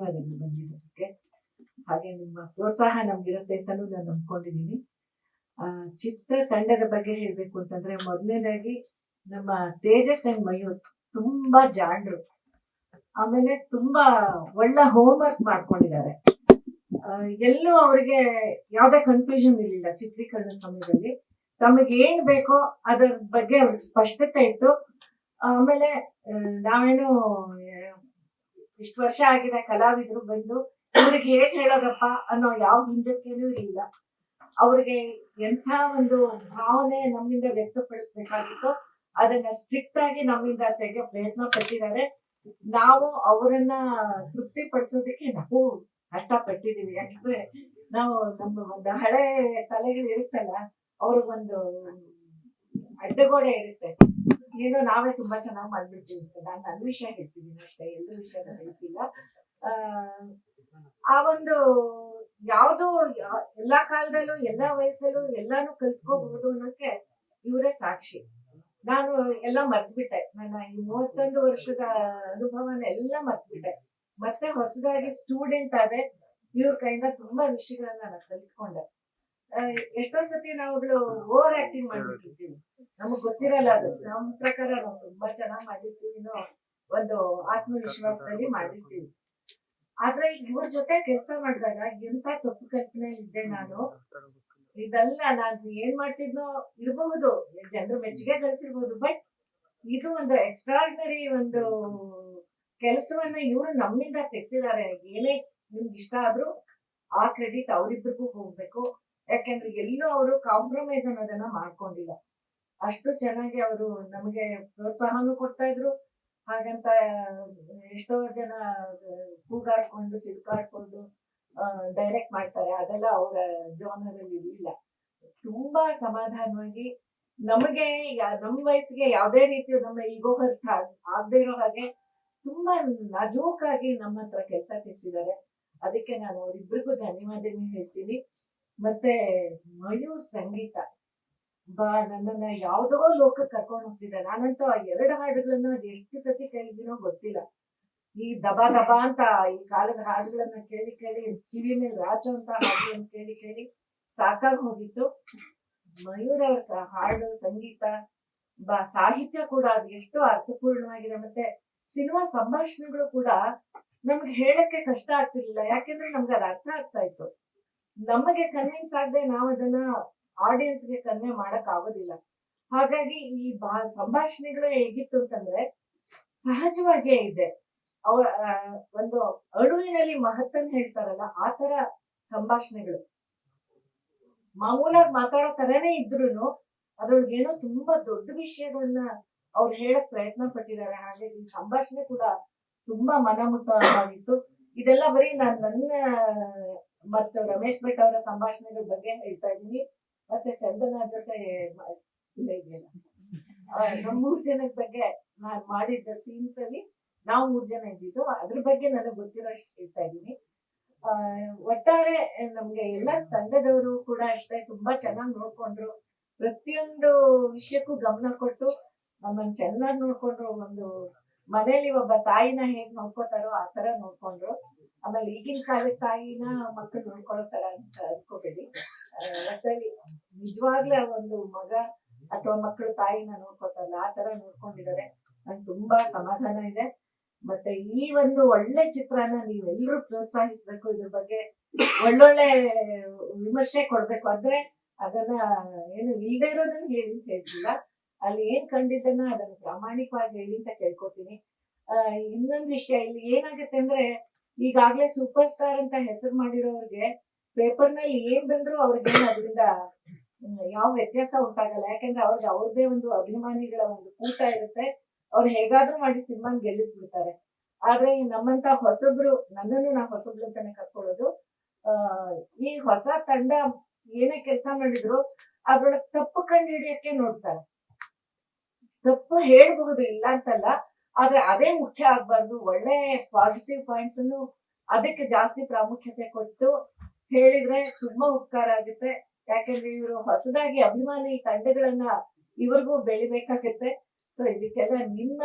ಧನ್ಯವಾದಗಳು ಬಂದಿದ್ದಕ್ಕೆ. ಹಾಗೆ ನಿಮ್ಮ ಪ್ರೋತ್ಸಾಹ ನಮ್ಗಿರುತ್ತೆ ಅಂತಾನು ನಾನು ನಂಬ್ಕೊಂಡಿದ್ದೀನಿ. ಚಿತ್ರತಂಡದ ಬಗ್ಗೆ ಹೇಳ್ಬೇಕು ಅಂತಂದ್ರೆ, ಮೊದಲನೇದಾಗಿ ನಮ್ಮ ತೇಜಸ್ ಅಂಡ್ ಮಯೂರ್ ತುಂಬಾ ಜಾಣರು. ಆಮೇಲೆ ತುಂಬಾ ಒಳ್ಳೆ ಹೋಮ್ವರ್ಕ್ ಮಾಡ್ಕೊಂಡಿದ್ದಾರೆ. ಎಲ್ಲೂ ಅವರಿಗೆ ಯಾವ್ದೇ ಕನ್ಫ್ಯೂಷನ್ ಇರಲಿಲ್ಲ ಚಿತ್ರೀಕರಣದ ಸಮಯದಲ್ಲಿ. ತಮಗೆ ಏನ್ ಬೇಕೋ ಅದರ ಬಗ್ಗೆ ಅವ್ರಿಗೆ ಸ್ಪಷ್ಟತೆ ಇತ್ತು. ಆಮೇಲೆ ನಾವೇನು ಇಷ್ಟು ವರ್ಷ ಆಗಿದೆ ಕಲಾವಿದರು ಬಂದು ಇವ್ರಿಗೆ ಹೇಗ್ ಹೇಳೋದಪ್ಪ ಅನ್ನೋ ಯಾವ ಹಿಂಜರಿಕೆನೂ ಇರಲಿಲ್ಲ. ಅವ್ರಿಗೆ ಎಂಥ ಒಂದು ಭಾವನೆ ನಮ್ಮಿಂದ ವ್ಯಕ್ತಪಡಿಸ್ಬೇಕಾಗಿತ್ತು ಅದನ್ನ ಸ್ಟ್ರಿಕ್ಟ್ ಆಗಿ ನಮ್ಮಿಂದ ತೆಗೆಯೋ ಪ್ರಯತ್ನ ಪಟ್ಟಿದ್ದಾರೆ. ನಾವು ಅವರನ್ನ ತೃಪ್ತಿ ಪಡಿಸೋದಕ್ಕೆ ನಾವು ಕಷ್ಟಪಟ್ಟಿದೀವಿ. ಯಾಕಂದ್ರೆ ನಾವು ನಮ್ಮ ಒಂದು ಹಳೆ ತಲೆಗಳು ಇರುತ್ತಲ್ಲ, ಅವ್ರಿಗೊಂದು ಅಡ್ಡಗೋಡೆ ಇರುತ್ತೆ. ಏನೋ ನಾವೇ ತುಂಬಾ ಚೆನ್ನಾಗಿ ಮಾಡ್ಬಿಡ್ತೀವಿ. ನಾನು ನನ್ನ ವಿಷಯ ಹೇಳ್ತಿದ್ದೀನಿ ಅಷ್ಟೇ, ಎಲ್ಲರ ವಿಷಯನ ಹೇಳ್ತಿಲ್ಲ. ಆ ಒಂದು ಯಾವ್ದು ಎಲ್ಲಾ ಕಾಲದಲ್ಲೂ ಎಲ್ಲಾ ವಯಸ್ಸಲ್ಲೂ ಎಲ್ಲಾನು ಕಲ್ತ್ಕೋಬಹುದು ಅನ್ನೋಕೆ ಇವರೇ ಸಾಕ್ಷಿ. ನಾನು ಎಲ್ಲ ಮರ್ತ್ಬಿಟ್ಟೆ. ನನ್ನ ಈ 31 ವರ್ಷದ ಅನುಭವನ ಎಲ್ಲ ಮರ್ತ್ಬಿಟ್ಟೆ. ಮತ್ತೆ ಹೊಸದಾಗಿ ಸ್ಟೂಡೆಂಟ್ ಆದ್ರೆ ಇವ್ರ ಕೈಯಿಂದ ತುಂಬಾ ವಿಷಯಗಳನ್ನ ನಾನು ಕಲ್ತ್ಕೊಂಡೆ. ಎಷ್ಟೋ ಸತಿ ನಾವುಗಳು ಓವರ್ ಆಕ್ಟಿಂಗ್ ಮಾಡ್ಬಿಟ್ಟಿರ್ತೀವಿ, ನಮಗ್ ಗೊತ್ತಿರಲ್ಲ ಅದು. ನಮ್ಮ ಪ್ರಕಾರ ನಾವು ತುಂಬಾ ಚೆನ್ನಾಗಿ ಮಾಡಿರ್ತೀವಿ ಅನ್ನೋ ಒಂದು ಆತ್ಮವಿಶ್ವಾಸದಲ್ಲಿ ಮಾಡಿರ್ತೀವಿ. ಆದ್ರೆ ಇವ್ರ ಜೊತೆ ಕೆಲಸ ಮಾಡಿದಾಗ ಎಂತ ತಪ್ಪು ಕಲ್ಪನೆ ಇದ್ದೆ ನಾನು. ಇದೆಲ್ಲ ನಾನು ಏನ್ ಮಾಡ್ತಿದ್ನೋ ಇರಬಹುದು, ಜನರು ಮೆಚ್ಚುಗೆ ಗಳಿಸಿರ್ಬೋದು, ಬಟ್ ಇದು ಒಂದು ಎಕ್ಸ್ಟ್ರಾರ್ಡಿನರಿ ಒಂದು ಕೆಲಸವನ್ನ ಇವರು ನಮ್ಮಿಂದ ತೆಗ್ಸಿದ್ದಾರೆ. ಏನೇ ನಿಮ್ಗೆ ಇಷ್ಟ ಆದ್ರೂ ಆ ಕ್ರೆಡಿಟ್ ಅವರಿಬ್ಬರಿಗೂ ಹೋಗ್ಬೇಕು. ಯಾಕೆಂದ್ರೆ ಎಲ್ಲೂ ಅವರು ಕಾಂಪ್ರಮೈಸ್ ಅನ್ನೋದನ್ನ ಮಾಡ್ಕೊಂಡಿಲ್ಲ. ಅಷ್ಟು ಚೆನ್ನಾಗಿ ಅವರು ನಮಗೆ ಪ್ರೋತ್ಸಾಹನೂ ಕೊಡ್ತಾ ಇದ್ರು. ಹಾಗಂತ ಎಷ್ಟೋ ಜನ ಕೂಗಾಡ್ಕೊಂಡು ಸಿಡ್ಕಾಡ್ಕೊಂಡು ಡೈರೆಕ್ಟ್ ಮಾಡ್ತಾರೆ, ಅದೆಲ್ಲ ಅವರ ಜೋನರಲ್ಲಿ ಇರಲಿಲ್ಲ. ತುಂಬಾ ಸಮಾಧಾನವಾಗಿ ನಮಗೆ ನಮ್ಮ ವಯಸ್ಸಿಗೆ ಯಾವ್ದೇ ರೀತಿಯ ನಮ್ಮ ಈಗೋ ಹರ್ಟ್ ಆಗದೆ ಇರೋ ಹಾಗೆ ತುಂಬಾ ನಾಜೂಕಾಗಿ ನಮ್ಮ ಹತ್ರ ಕೆಲಸ ತಿಳಿಸಿದ್ದಾರೆ. ಅದಕ್ಕೆ ನಾನು ಅವರಿಬ್ಬರಿಗೂ ಧನ್ಯವಾದಗಳು ಹೇಳ್ತೀನಿ. ಮತ್ತೆ ಮಯೂರ್ ಸಂಗೀತ ನನ್ನನ್ನ ಯಾವ್ದೋ ಲೋಕಕ್ಕೆ ಕರ್ಕೊಂಡು ಹೋಗ್ತಿದ್ದೆ. ನಾನಂತೂ ಆ 2 ಹಾಡುಗಳನ್ನ ಎಷ್ಟು ಸತಿ ಕೇಳಿದ್ದೀನೋ ಗೊತ್ತಿಲ್ಲ. ಈ ದಬಾ ದಬಾ ಅಂತ ಈ ಕಾಲದ ಹಾಡುಗಳನ್ನ ಕೇಳಿ ಕೇಳಿ ಕಿವಿ ಮೇಲೆ ರಾಜೋ ಅಂತ ಹಾಡುಗಳನ್ನ ಕೇಳಿ ಕೇಳಿ ಸಾಕಾಗಿ ಹೋಗಿತ್ತು. ಮಯೂರ್ ಅವ್ರ ಹಾಡು, ಸಂಗೀತ, ಸಾಹಿತ್ಯ ಕೂಡ ಅದು ಎಷ್ಟು ಅರ್ಥಪೂರ್ಣವಾಗಿದೆ. ಮತ್ತೆ ಸಿನಿಮಾ ಸಂಭಾಷಣೆಗಳು ಕೂಡ ನಮ್ಗೆ ಹೇಳಕ್ಕೆ ಕಷ್ಟ ಆಗ್ತಿರ್ಲಿಲ್ಲ, ಯಾಕೆಂದ್ರೆ ನಮ್ಗೆ ಅದು ಅರ್ಥ ಆಗ್ತಾ ಇತ್ತು. ನಮಗೆ ಕನ್ವಿನ್ಸ್ ಆಗದೆ ನಾವು ಅದನ್ನ ಆಡಿಯನ್ಸ್ಗೆ ಕನ್ವೆ ಮಾಡಕ್ ಆಗೋದಿಲ್ಲ. ಹಾಗಾಗಿ ಈ ಸಂಭಾಷಣೆಗಳು ಹೇಗಿತ್ತು ಅಂತಂದ್ರೆ ಸಹಜವಾಗಿಯೇ ಇದೆ. ಒಂದು ಅಡುವಿನಲ್ಲಿ ಮಹತ್ತನ್ನು ಹೇಳ್ತಾರಲ್ಲ, ಆ ತರ ಸಂಭಾಷಣೆಗಳು ಮಾಮೂಲಾಗಿ ಮಾತಾಡೋ ತರನೇ ಇದ್ರುನು ಅದ್ರೊಳಗೇನೋ ತುಂಬಾ ದೊಡ್ಡ ವಿಷಯಗಳನ್ನ ಅವ್ರು ಹೇಳಕ್ ಪ್ರಯತ್ನ ಪಟ್ಟಿದ್ದಾರೆ. ಹಾಗಾಗಿ ಈ ಸಂಭಾಷಣೆ ಕೂಡ ತುಂಬಾ ಮನಮುಟ್ಟವಾಗಿತ್ತು. ಇದೆಲ್ಲ ಬರೀ ನನ್ನ ಮತ್ತು ರಮೇಶ್ ಭಟ್ ಅವರ ಸಂಭಾಷಣೆಗಳ ಬಗ್ಗೆ ಹೇಳ್ತಾ ಇದ್ದೀನಿ. ಮತ್ತೆ ಚಂದನ ಜೊತೆ ಇದೆಯಲ್ಲ, ನಮ್ಮ 3 ಜನದ ಬಗ್ಗೆ ನಾನು ಮಾಡಿದ್ದ ಸೀನ್ಸ್ ಅಲ್ಲಿ ನಾವು 3 ಜನ ಇದ್ದಿದ್ದು, ಅದ್ರ ಬಗ್ಗೆ ನನಗೆ ಗೊತ್ತಿರೋ ಹೇಳ್ತಾ ಇದ್ದೀನಿ. ಒಟ್ಟಾರೆ ನಮ್ಗೆ ಎಲ್ಲ ತಂಡದವರು ಕೂಡ ಅಷ್ಟೇ ತುಂಬಾ ಚೆನ್ನಾಗಿ ನೋಡ್ಕೊಂಡ್ರು. ಪ್ರತಿಯೊಂದು ವಿಷಯಕ್ಕೂ ಗಮನ ಕೊಟ್ಟು ನಮ್ಮನ್ನ ಚೆನ್ನಾಗಿ ನೋಡ್ಕೊಂಡ್ರು. ಒಂದು ಮನೇಲಿ ಒಬ್ಬ ತಾಯಿನ ಹೇಗ್ ನೋಡ್ಕೋತಾರೋ ಆ ತರ ನೋಡ್ಕೊಂಡ್ರು. ಆಮೇಲೆ ಈಗಿನ ಕಾಲದ ತಾಯಿನ ಮಕ್ಕಳು ನೋಡ್ಕೊಳ್ಳೋ ತರ ಅಂತ ಅನ್ಕೋಬೇಡಿ. ಒಟ್ಟಲ್ಲಿ ನಿಜವಾಗ್ಲೂ ಒಂದು ಮಗ ಅಥವಾ ಮಕ್ಕಳು ತಾಯಿನ ನೋಡ್ಕೋತಾರಲ್ಲ ಆ ತರ ನೋಡ್ಕೊಂಡಿದ್ದಾರೆ. ನಂಗೆ ತುಂಬಾ ಸಮಾಧಾನ ಇದೆ. ಮತ್ತೆ ಈ ಒಂದು ಒಳ್ಳೆ ಚಿತ್ರನ ನೀವೆಲ್ಲರೂ ಪ್ರೋತ್ಸಾಹಿಸ್ಬೇಕು. ಇದ್ರ ಬಗ್ಗೆ ಒಳ್ಳೊಳ್ಳೆ ವಿಮರ್ಶೆ ಕೊಡ್ಬೇಕು. ಅಂದ್ರೆ ಅದನ್ನ ಏನು ಇಲ್ದೇ ಇರೋದನ್ನ ಹೇಳಿ ಹೇಳ್ತಿಲ್ಲ, ಅಲ್ಲಿ ಏನ್ ಕಂಡಿದ್ದನ್ನ ಅದನ್ನ ಪ್ರಾಮಾಣಿಕವಾಗಿ ಹೇಳಿ ಅಂತ ಕೇಳ್ಕೊತೀನಿ. ಇನ್ನೊಂದು ವಿಷಯ ಇಲ್ಲಿ ಏನಾಗುತ್ತೆ ಅಂದ್ರೆ, ಈಗಾಗ್ಲೇ ಸೂಪರ್ ಸ್ಟಾರ್ ಅಂತ ಹೆಸರು ಮಾಡಿರೋರಿಗೆ ಪೇಪರ್ ನಲ್ಲಿ ಏನ್ ಬಂದ್ರು ಅವ್ರಿಗೆ ಅದರಿಂದ ಯಾವ ವ್ಯತ್ಯಾಸ ಉಂಟಾಗಲ್ಲ. ಯಾಕಂದ್ರೆ ಅವ್ರಿಗೆ ಅವ್ರದೇ ಒಂದು ಅಭಿಮಾನಿಗಳ ಒಂದು ಕೂಟ ಇರುತ್ತೆ. ಅವ್ರು ಹೇಗಾದ್ರೂ ಮಾಡಿ ಸಿನಿಮಾನ್ ಗೆಲ್ಲಿಸ್ಬಿಡ್ತಾರೆ. ಆದ್ರೆ ನಮ್ಮಂತ ಹೊಸಬ್ರು, ನನ್ನನ್ನು ನಾ ಹೊಸಬ್ರು ಅಂತಾನೆ ಕರ್ಕೊಳ್ಳೋದು, ಈ ಹೊಸ ತಂಡ ಏನೇ ಕೆಲಸ ಮಾಡಿದ್ರು ಅದ್ರೊಳಗೆ ತಪ್ಪು ಕಂಡು ಹಿಡಿಯಕ್ಕೆ ನೋಡ್ತಾರೆ. ತಪ್ಪು ಹೇಳ್ಬಹುದು, ಇಲ್ಲ ಅಂತಲ್ಲ, ಆದ್ರೆ ಅದೇ ಮುಖ್ಯ ಆಗ್ಬಾರ್ದು. ಒಳ್ಳೆ ಪಾಸಿಟಿವ್ ಪಾಯಿಂಟ್ಸ್ ಅನ್ನು ಅದಕ್ಕೆ ಜಾಸ್ತಿ ಪ್ರಾಮುಖ್ಯತೆ ಕೊಟ್ಟು ಹೇಳಿದ್ರೆ ತುಂಬಾ ಉಪಕಾರ ಆಗುತ್ತೆ. ಯಾಕಂದ್ರೆ ಇವರು ಹೊಸದಾಗಿ ಅಭಿಮಾನಿ ತಂಡಗಳನ್ನ ಇವ್ರಿಗೂ ಬೆಳಿಬೇಕಾಗತ್ತೆ. ಸೊ ಇದಕ್ಕೆಲ್ಲ ನಿಮ್ಮ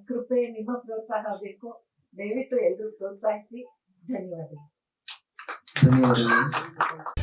ಕೃಪೆ, ನಿಮ್ಮ ಪ್ರೋತ್ಸಾಹ ಬೇಕು. ದಯವಿಟ್ಟು ಎಲ್ರೂ ಪ್ರೋತ್ಸಾಹಿಸಿ. ಧನ್ಯವಾದಗಳು. ಧನ್ಯವಾದಗಳು.